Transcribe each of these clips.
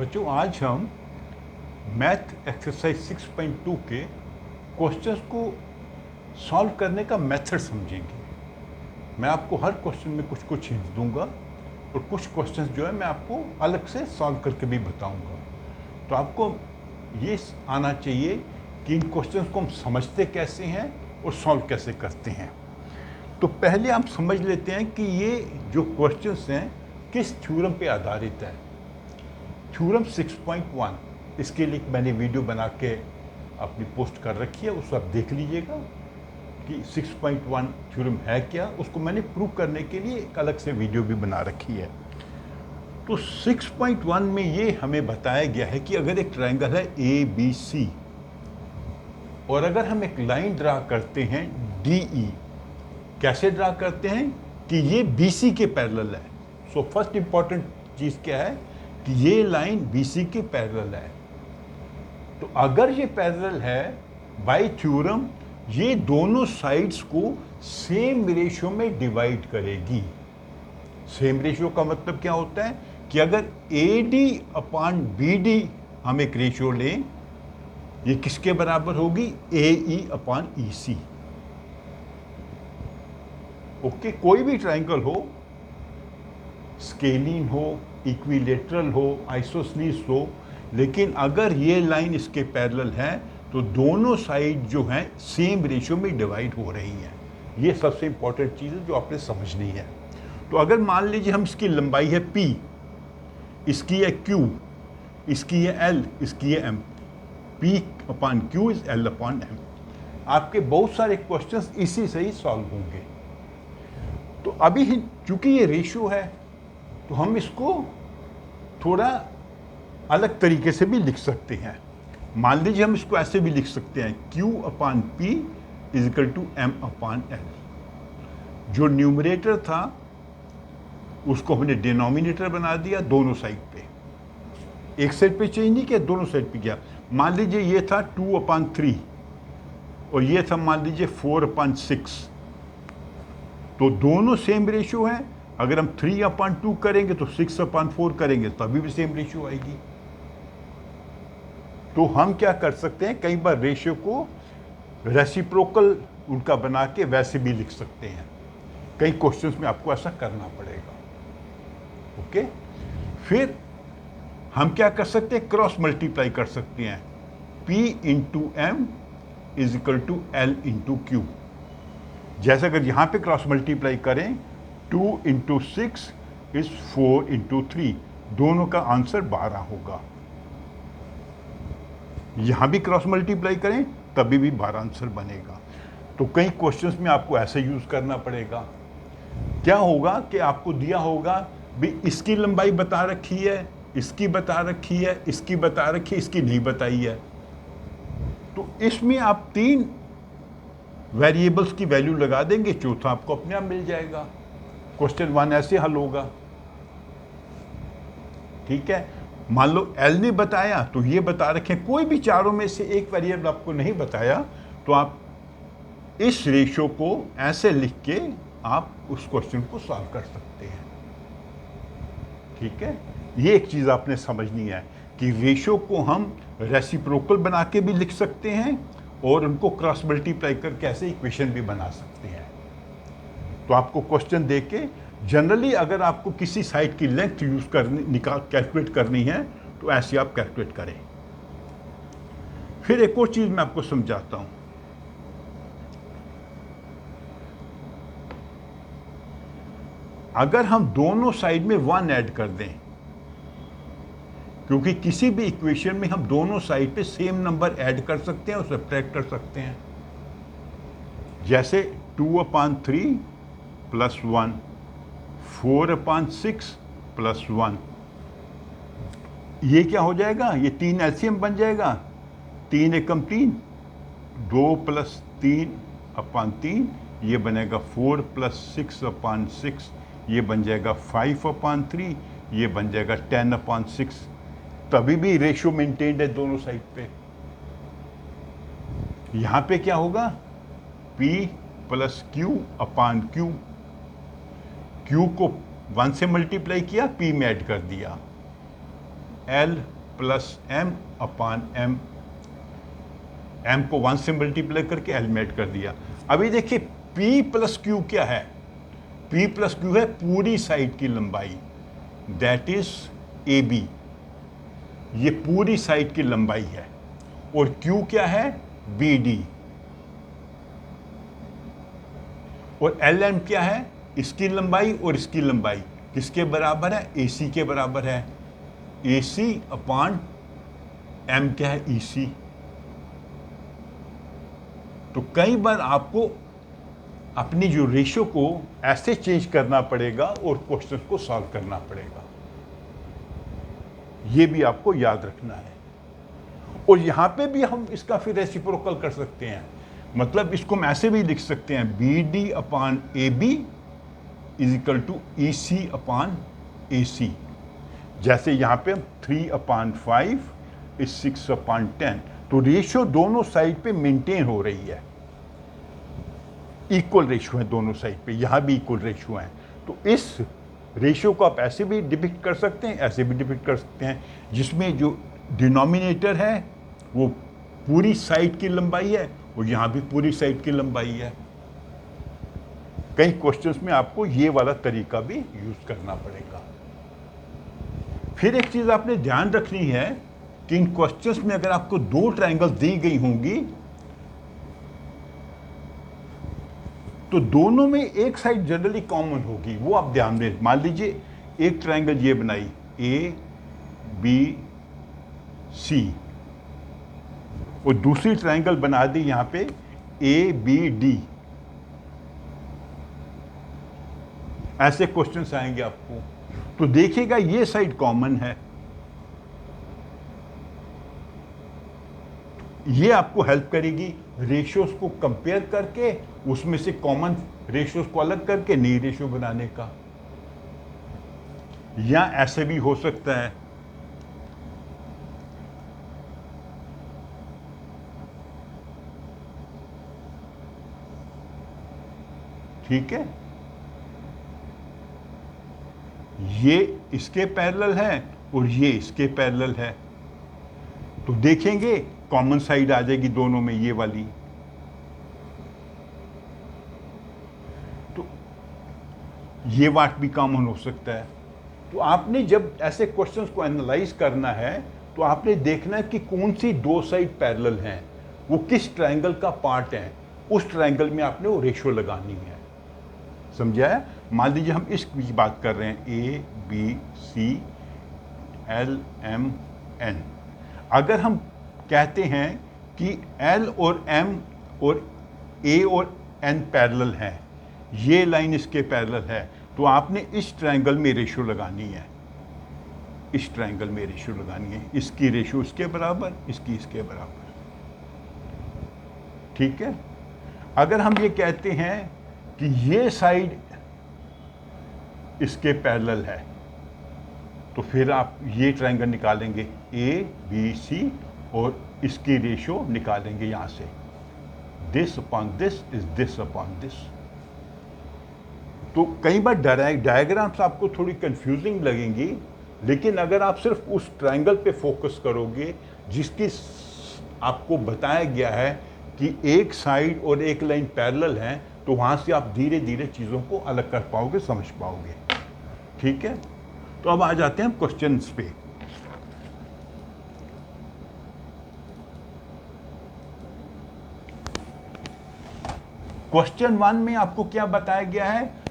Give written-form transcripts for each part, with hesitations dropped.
बच्चों, आज हम मैथ एक्सरसाइज 6.2 के क्वेश्चंस को सॉल्व करने का मेथड समझेंगे। मैं आपको हर क्वेश्चन में कुछ कुछ हिंट दूंगा और कुछ क्वेश्चंस जो है मैं आपको अलग से सॉल्व करके भी बताऊंगा। तो आपको ये आना चाहिए कि इन क्वेश्चंस को हम समझते कैसे हैं और सॉल्व कैसे करते हैं। तो पहले आप समझ लेते हैं कि ये जो क्वेश्चंस हैं किस थ्योरम पे आधारित है। थ्योरम 6.1, इसके लिए मैंने वीडियो बना के अपनी पोस्ट कर रखी है, उसको आप देख लीजिएगा कि 6.1 थ्योरम है क्या। उसको मैंने प्रूव करने के लिए एक अलग से वीडियो भी बना रखी है। तो 6.1 में ये हमें बताया गया है कि अगर एक ट्रायंगल है ABC और अगर हम एक लाइन ड्रा करते हैं DE, कैसे ड्रा करते हैं कि ये BC के पैरेलल है। सो फर्स्ट इंपॉर्टेंट चीज़ क्या है कि ये लाइन BC के पैरेलल है। तो अगर ये पैरेलल है, बाय थ्योरम ये दोनों साइड्स को सेम रेशियो में डिवाइड करेगी। सेम रेशियो का मतलब क्या होता है कि अगर AD अपॉन BD हम एक रेशियो लें, ये किसके बराबर होगी? AE upon EC। ओके, कोई भी ट्रायंगल हो, स्केलिन हो, इक्विलेटरल हो, आइसोसनीस हो, लेकिन अगर ये लाइन इसके पैरेलल है तो दोनों साइड जो हैं सेम रेशियो में डिवाइड हो रही हैं। ये सबसे इंपॉर्टेंट चीज़ है जो आपने समझनी है। तो अगर मान लीजिए हम इसकी लंबाई है P, इसकी है Q, इसकी है L, इसकी है M। P upon Q is L upon M। आपके बहुत सारे क्वेश्चंस इसी से ही सॉल्व होंगे। तो अभी चूंकि ये रेशियो है तो हम इसको थोड़ा अलग तरीके से भी लिख सकते हैं। मान लीजिए हम इसको ऐसे भी लिख सकते हैं, Q upon P is equal to M upon L। जो न्यूमरेटर था उसको हमने डिनोमिनेटर बना दिया दोनों साइड पे। एक साइड पे चेंज नहीं किया, दोनों साइड पे किया। मान लीजिए ये था 2 अपॉन 3 और ये था मान लीजिए 4 अपॉन 6। तो दोनों सेम रेशियो है। अगर हम 3 अपॉन 2 करेंगे तो 6 अपॉन 4 करेंगे तभी भी सेम रेशियो आएगी। तो हम क्या कर सकते हैं, कई बार रेशियो को रेसिप्रोकल उनका बना के वैसे भी लिख सकते हैं। कई क्वेश्चंस में आपको ऐसा करना पड़ेगा। ओके, फिर हम क्या कर सकते हैं, क्रॉस मल्टीप्लाई कर सकते हैं। P into M is equal to L into Q। जैसे अगर यहाँ पे क्रॉस मल्टीप्लाई करें, 2 इंटू 6 इज 4 इंटू 3, दोनों का आंसर 12 होगा। यहाँ भी क्रॉस मल्टीप्लाई करें तभी भी 12 आंसर बनेगा। तो कई क्वेश्चंस में आपको ऐसे यूज करना पड़ेगा। क्या होगा कि आपको दिया होगा भी इसकी लंबाई बता रखी है, इसकी बता रखी है, इसकी बता रखी है, इसकी नहीं बताई है। तो इसमें आप 3 वेरिएबल्स की वैल्यू लगा देंगे, चौथा आपको अपने आप मिल जाएगा। क्वेश्चन 1 ऐसे हल होगा। ठीक है, मान लो L ने बताया तो ये बता रखे, कोई भी चारों में से एक वेरिएबल आपको नहीं बताया तो आप इस रेशियो को ऐसे लिख के आप उस क्वेश्चन को सॉल्व कर सकते हैं। ठीक है, ये एक चीज़ आपने समझनी है कि रेशियो को हम रेसिप्रोकल बना के भी लिख सकते हैं और उनको क्रॉस मल्टीप्लाई करके ऐसे इक्वेशन भी बना सकते हैं। तो आपको क्वेश्चन देख के जनरली अगर आपको किसी साइड की लेंथ यूज करनी कैलकुलेट करनी है तो ऐसे आप कैलकुलेट करें। फिर एक और चीज मैं आपको समझाता हूं। अगर हम दोनों साइड में 1 ऐड कर दें, क्योंकि किसी भी इक्वेशन में हम दोनों साइड पे सेम नंबर ऐड कर सकते हैं और सब्ट्रैक्ट कर सकते हैं। जैसे 2 अपॉन 3 प्लस 1, 4 अपॉन 6 प्लस 1, ये क्या हो जाएगा, ये 3 एलसीएम बन जाएगा। 3 एकम 3, 2 प्लस 3 अपॉन 3, ये बनेगा 4 प्लस 6 अपॉन 6, ये बन जाएगा 5 अपॉन 3, ये बन जाएगा 10 अपॉन 6। तभी भी रेशियो मेंटेन्ड है दोनों साइड पे। यहां पे क्या होगा, P plus Q upon Q। Q को 1 से मल्टीप्लाई किया, P में ऐड कर दिया। L प्लस M अपान M, M को 1 से मल्टीप्लाई करके L में ऐड कर दिया। अभी देखिए P प्लस Q क्या है, P प्लस Q है पूरी साइड की लंबाई, दैट इज AB, ये पूरी साइड की लंबाई है, और Q क्या है, BD, और LM क्या है, इसकी लंबाई और इसकी लंबाई किसके बराबर है, AC के बराबर है, AC अपान M क्या है, EC। तो कई बार आपको अपनी जो रेशियो को ऐसे चेंज करना पड़ेगा और क्वेश्चन को सॉल्व करना पड़ेगा, ये भी आपको याद रखना है। और यहां पे भी हम इसका फिर रेसिप्रोकल कर सकते हैं, मतलब इसको हम ऐसे भी लिख सकते हैं, BD upon AB is equal to EC upon AC। जैसे यहां पे 3 अपान 5 इज 6 अपान 10, तो रेशियो दोनों साइड पे मेंटेन हो रही है, इक्वल रेशियो है दोनों साइड पे, यहां भी इक्वल रेशियो है। तो इस रेशियो को आप ऐसे भी डिपिक्ट कर सकते हैं, ऐसे भी डिपिक्ट कर सकते हैं, जिसमें जो डिनोमिनेटर है वो पूरी साइड की लंबाई है और यहां भी पूरी साइड की लंबाई है। कई क्वेश्चंस में आपको ये वाला तरीका भी यूज करना पड़ेगा। फिर एक चीज आपने ध्यान रखनी है कि इन क्वेश्चंस में अगर आपको 2 ट्रायंगल दी गई होंगी तो दोनों में एक साइड जनरली कॉमन होगी, वो आप ध्यान दें। मान लीजिए एक ट्रायंगल ये बनाई ABC और दूसरी ट्रायंगल बना दी यहां पे ABD, ऐसे क्वेश्चंस आएंगे आपको, तो देखिएगा ये साइड कॉमन है, ये आपको हेल्प करेगी रेशियोज को कंपेयर करके, उसमें से कॉमन रेशियोज को अलग करके नई रेशियो बनाने का। या ऐसे भी हो सकता है, ठीक है, ये इसके पैरेलल है और ये इसके पैरेलल है, तो देखेंगे कॉमन साइड आ जाएगी दोनों में, ये वाली। तो ये वाट भी कॉमन हो सकता है। तो आपने जब ऐसे क्वेश्चंस को एनालाइज करना है तो आपने देखना है कि कौन सी 2 साइड पैरेलल हैं, वो किस ट्रायंगल का पार्ट है, उस ट्रायंगल में आपने वो रेशियो लगानी है। समझा है? मान लीजिए हम इस की बात कर रहे हैं ABC LMN। अगर हम कहते हैं कि L और M और A और N पैरेलल हैं, ये लाइन इसके पैरेलल है, तो आपने इस ट्रायंगल में रेशियो लगानी है, इस ट्रायंगल में रेशियो लगानी है, इसकी रेशियो इसके बराबर, इसकी इसके बराबर, ठीक है। अगर हम ये कहते हैं कि ये साइड इसके पैरेलल है, तो फिर आप ये ट्रायंगल निकालेंगे ABC और इसकी रेशियो निकालेंगे यहां से, this upon this is this upon this. तो कई बार डायग्राम्स आपको थोड़ी कंफ्यूजिंग लगेंगी, लेकिन अगर आप सिर्फ उस ट्रायंगल पे फोकस करोगे जिसकी आपको बताया गया है कि एक साइड और एक लाइन पैरेलल हैं, तो वहां से आप धीरे धीरे चीज़ों को अलग कर पाओगे, समझ पाओगे, ठीक है। तो अब आ जाते हैं क्वेश्चंस पे। क्वेश्चन 1 में आपको क्या बताया गया है,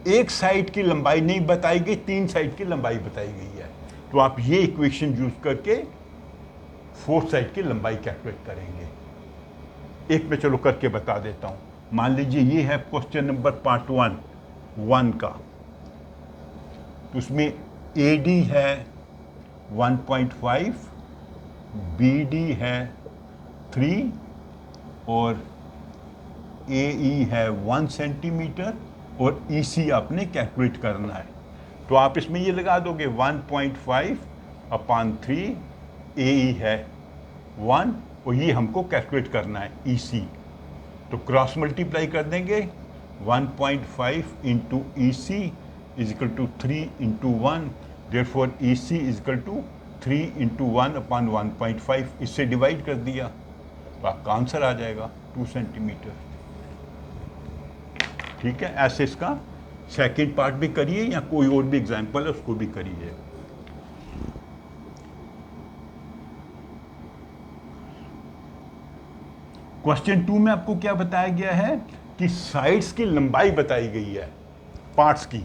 एक साइड की लंबाई नहीं बताई गई, 3 साइड की लंबाई बताई गई है। तो आप ये इक्वेशन यूज करके 4 साइड की लंबाई कैलकुलेट करेंगे। एक में चलो करके बता देता हूं। मान लीजिए ये है क्वेश्चन नंबर पार्ट 1 का, तो उसमें AD है 1.5, BD है 3 और AE है 1 सेंटीमीटर और EC आपने कैलकुलेट करना है। तो आप इसमें ये लगा दोगे 1.5 अपान 3, AE है 1 और ये हमको कैलकुलेट करना है EC। तो क्रॉस मल्टीप्लाई कर देंगे, 1.5 into EC is equal to 3 into 1 therefore EC is equal to 3 into 1/1.5, इससे डिवाइड कर दिया तो आपका आंसर आ जाएगा 2 सेंटीमीटर। ठीक है, ऐसे इसका सेकेंड पार्ट भी करिए या कोई और भी एग्जाम्पल है उसको भी करिए। क्वेश्चन 2 में आपको क्या बताया गया है कि साइड्स की लंबाई बताई गई है, पार्ट्स की,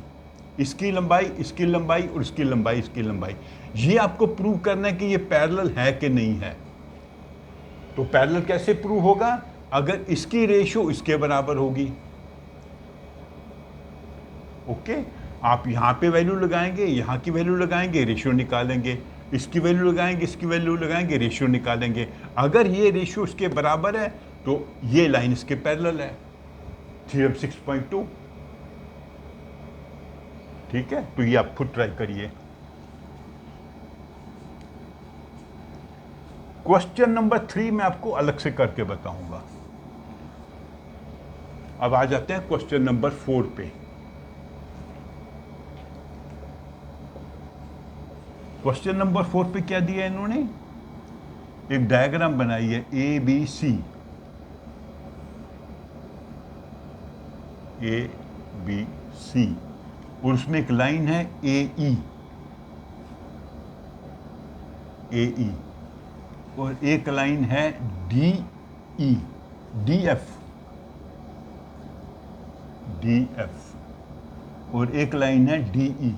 इसकी लंबाई, इसकी लंबाई और इसकी लंबाई, इसकी लंबाई। ये आपको प्रूव करना है कि ये पैरेलल है कि नहीं है। तो पैरेलल कैसे प्रूव होगा? अगर इसकी रेशियो इसके बराबर होगी। ओके, आप यहां पे वैल्यू लगाएंगे, यहां की वैल्यू लगाएंगे, रेशियो निकालेंगे, इसकी वैल्यू लगाएंगे, इसकी वैल्यू लगाएंगे, रेशियो निकालेंगे। अगर ये रेशियो इसके बराबर है तो ये लाइन इसके पैरेलल है। थ्योरम 6.2। ठीक है, तो ये आप खुद ट्राई करिए। क्वेश्चन नंबर 3 मैं आपको अलग से करके बताऊंगा। अब आ जाते हैं क्वेश्चन नंबर 4 पे। क्वेश्चन नंबर 4 पे क्या दिया है इन्होंने? एक डायग्राम बनाई है ABC, ABC, और उसमें एक लाइन है AE, और एक लाइन है DF, और एक लाइन है DE।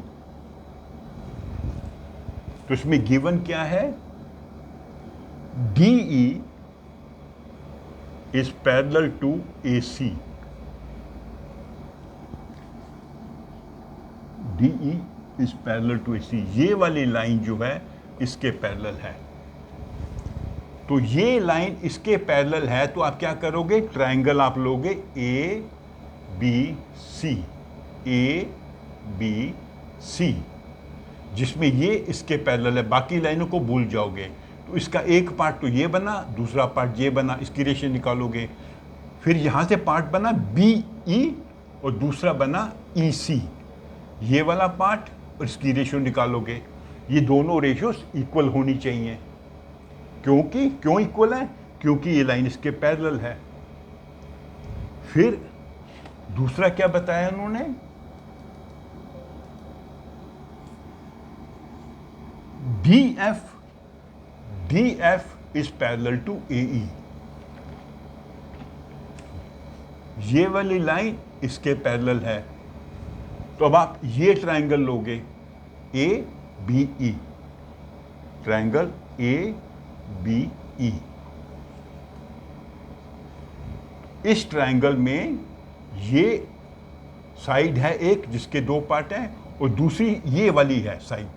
तो इसमें गिवन क्या है? DE is parallel to AC। DE is parallel to AC। ये वाली लाइन जो है इसके पैरेलल है। तो ये लाइन इसके पैरेलल है तो आप क्या करोगे? ट्रायंगल आप लोगे ABC, जिसमें ये इसके पैरेलल है, बाकी लाइनों को भूल जाओगे। तो इसका एक पार्ट तो ये बना, दूसरा पार्ट ये बना, इसकी रेशियो निकालोगे। फिर यहाँ से पार्ट बना BE और दूसरा बना EC, ये वाला पार्ट, और इसकी रेशियो निकालोगे। ये दोनों रेशियोस इक्वल होनी चाहिए। क्यों इक्वल है? क्योंकि ये लाइन इसके पैरेलल है। फिर दूसरा क्या बताया उन्होंने? DF is parallel to AE। ये वाली लाइन इसके पैरेलल है। तो अब आप ये ट्रायंगल लोगे ABE, ट्रायंगल ABE। इस ट्रायंगल में ये साइड है एक जिसके दो पार्ट हैं, और दूसरी ये वाली है साइड,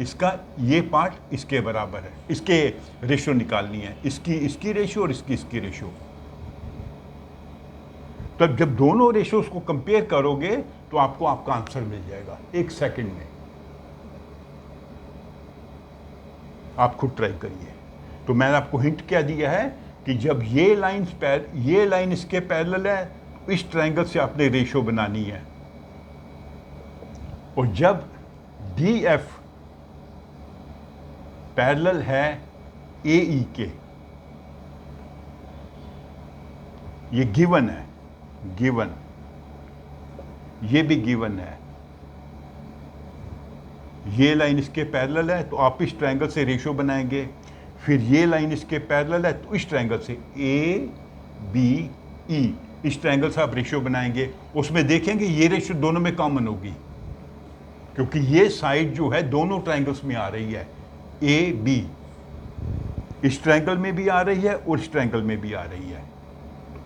इसका ये पार्ट इसके बराबर है। इसके रेशियो निकालनी है, इसकी रेशियो और इसकी रेशियो। तब जब दोनों रेशियोस को कंपेयर करोगे तो आपको आपका आंसर मिल जाएगा 1 सेकंड में। आप खुद ट्राई करिए। तो मैंने आपको हिंट क्या दिया है कि जब ये लाइन इसके पैरेलल है तो इस ट्रायंगल से आपने रेशियो बनानी है, और जब DF पैरेलल है AE के, ये गिवन है, ये भी गिवन है। ये लाइन इसके पैरेलल है तो आप इस ट्रायंगल से रेशियो बनाएंगे। फिर ये लाइन इसके पैरेलल है तो इस ट्रायंगल से ABE, इस ट्रायंगल से आप रेशियो बनाएंगे। उसमें देखेंगे ये रेशियो दोनों में कॉमन होगी, क्योंकि ये साइड जो है दोनों ट्रायंगल्स में आ रही है। AB इस ट्रायंगल में भी आ रही है और इस ट्रायंगल में भी आ रही है।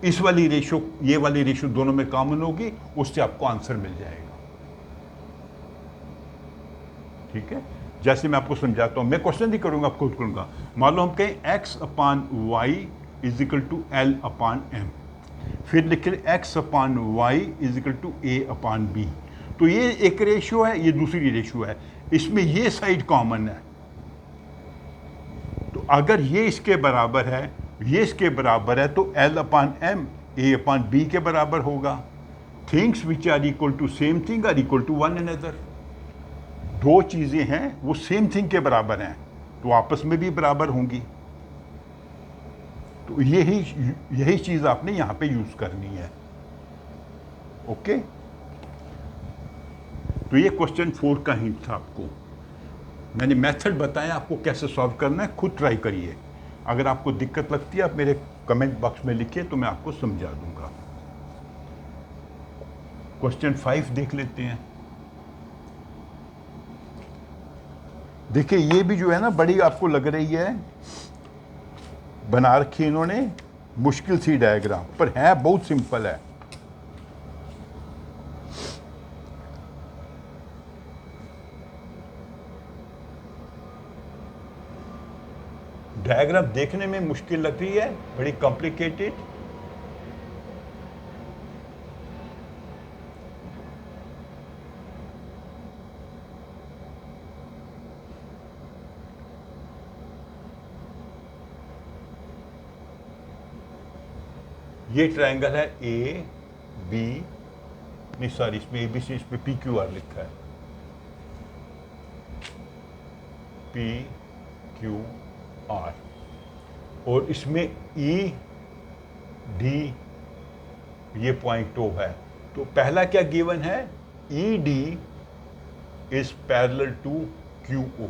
इस वाली रेशियो, ये वाली रेशियो दोनों में कॉमन होगी, उससे आपको आंसर मिल जाएगा। ठीक है, जैसे मैं आपको समझाता हूं, मैं क्वेश्चन नहीं करूंगा, आपको खुद करूंगा। मान लो हम कहें x/y is equal to L/m, फिर लिखे x/y is equal to A/b। तो ये एक रेशियो है, ये दूसरी रेशियो है, इसमें ये साइड कॉमन है। तो अगर ये इसके बराबर है, ये इसके बराबर है, तो L/m A/b के बराबर होगा। Things which are equal to same thing are equal to one another. दो चीज़ें हैं वो सेम थिंग के बराबर हैं तो आपस में भी बराबर होंगी। तो यही चीज़ आपने यहाँ पे यूज़ करनी है। ओके, तो ये क्वेश्चन 4 का हिंट था आपको। मैंने मेथड बताया आपको कैसे सॉल्व करना है, खुद ट्राई करिए। अगर आपको दिक्कत लगती है आप मेरे कमेंट बॉक्स में लिखिए तो मैं आपको समझा दूंगा। क्वेश्चन 5 देख लेते हैं। देखिए ये भी जो है ना बड़ी आपको लग रही है, बना रखी इन्होंने मुश्किल सी डायग्राम, पर है बहुत सिंपल है। डायग्राम देखने में मुश्किल लग रही है, बड़ी कॉम्प्लिकेटेड। ये ट्रायंगल है ए बी, नहीं सॉरी इसमें ए बी सी, इसमें पी क्यू आर लिखा है, पी क्यू आर, और इसमें ई डी ये पॉइंट ओ है। तो पहला क्या गिवन है, E D is parallel to Q O.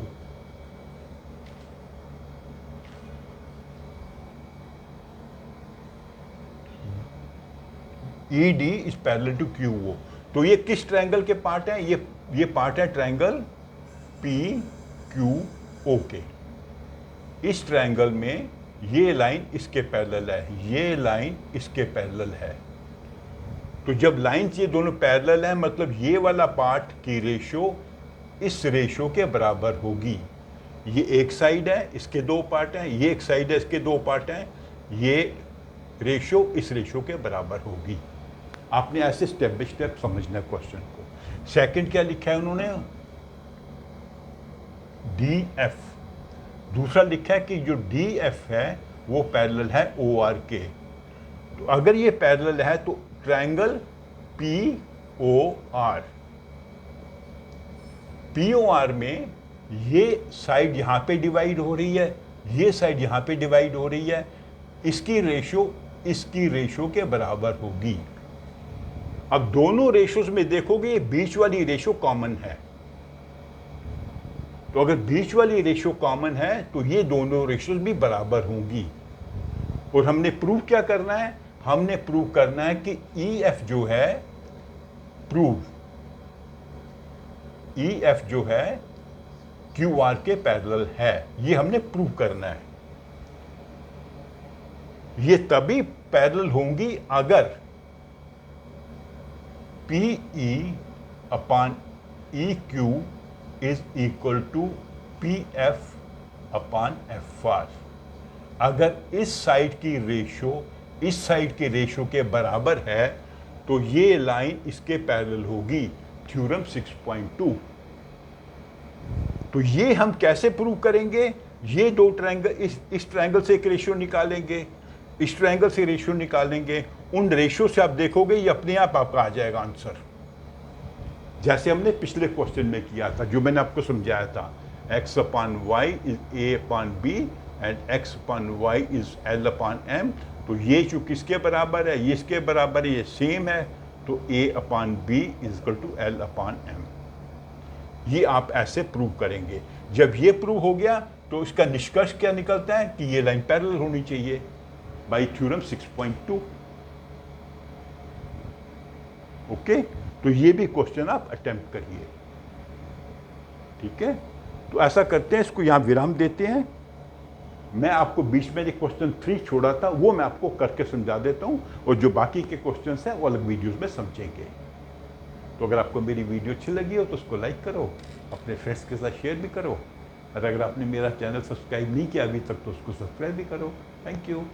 E D is parallel to Q O. तो ये किस ट्रायंगल के पार्ट है, ये पार्ट है ट्रायंगल पी क्यू ओ के। इस ट्रायंगल में ये लाइन इसके पैरेलल है, ये लाइन इसके पैरेलल है। तो जब लाइंस ये दोनों पैरेलल है मतलब ये वाला पार्ट की रेशो इस रेशो के बराबर होगी। ये एक साइड है, इसके दो पार्ट हैं, ये एक साइड है, इसके दो पार्ट हैं, ये रेशो इस रेशो के बराबर होगी। आपने ऐसे स्टेप बाय स्टेप समझना क्वेश्चन को। सेकंड क्या लिखा है उन्होंने, डी एफ। दूसरा लिखा है कि जो डी एफ है वो पैरेलल है ओ आर के। तो अगर ये पैरेलल है तो triangle P O R, P O R में ये साइड यहां पे डिवाइड हो रही है, ये साइड यहां पे डिवाइड हो रही है, इसकी रेशो इसकी रेशो के बराबर होगी। अब दोनों रेशोज में देखोगे ये बीच वाली रेशो कॉमन है। तो अगर बीच वाली रेशो कॉमन है तो ये दोनों रेशोज भी बराबर होंगी। और हमने प्रूव क्या करना है, हमने प्रूव करना है कि ई एफ जो है, प्रूव ई एफ जो है क्यू आर के पैरेलल है, ये हमने प्रूव करना है। ये तभी पैरेलल होंगी अगर P E upon E Q is equal to P F upon F R. अगर इस साइड की रेशो इस साइड के रेशो के बराबर है तो ये लाइन इसके पैरेलल होगी, थ्योरम 6.2। तो ये हम कैसे प्रूव करेंगे, ये दो ट्रायंगल, इस ट्रायंगल से एक रेशियो निकालेंगे, इस ट्रायंगल से रेशियो निकालेंगे, उन रेशियो से आप देखोगे ये अपने आप आपका आ जाएगा आंसर। जैसे हमने पिछले क्वेश्चन में किया था, जो मैंने आपको समझाया था, x upon Y is A upon B and x upon Y is L upon M. तो ये जो किसके बराबर है, ये इसके बराबर है, ये सेम है, तो a upon B is equal to L upon M. ये आप ऐसे प्रूव करेंगे। जब ये प्रूव हो गया तो इसका निष्कर्ष क्या निकलता है कि ये लाइन पैरेलल होनी चाहिए बाई थ्योरम 6.2। ओके, तो ये भी क्वेश्चन आप अटेम्प्ट करिए। ठीक है, तो ऐसा करते हैं, इसको यहां विराम देते हैं। मैं आपको बीच में एक क्वेश्चन 3 छोड़ा था वो मैं आपको करके समझा देता हूं, और जो बाकी के क्वेश्चंस हैं वो अलग वीडियोस में समझेंगे। तो अगर आपको मेरी वीडियो अच्छी लगी हो तो उसको लाइक करो, अपने फ्रेंड्स के साथ शेयर भी करो, और अगर आपने मेरा चैनल सब्सक्राइब नहीं किया अभी तक तो उसको सब्सक्राइब भी करो। Thank you.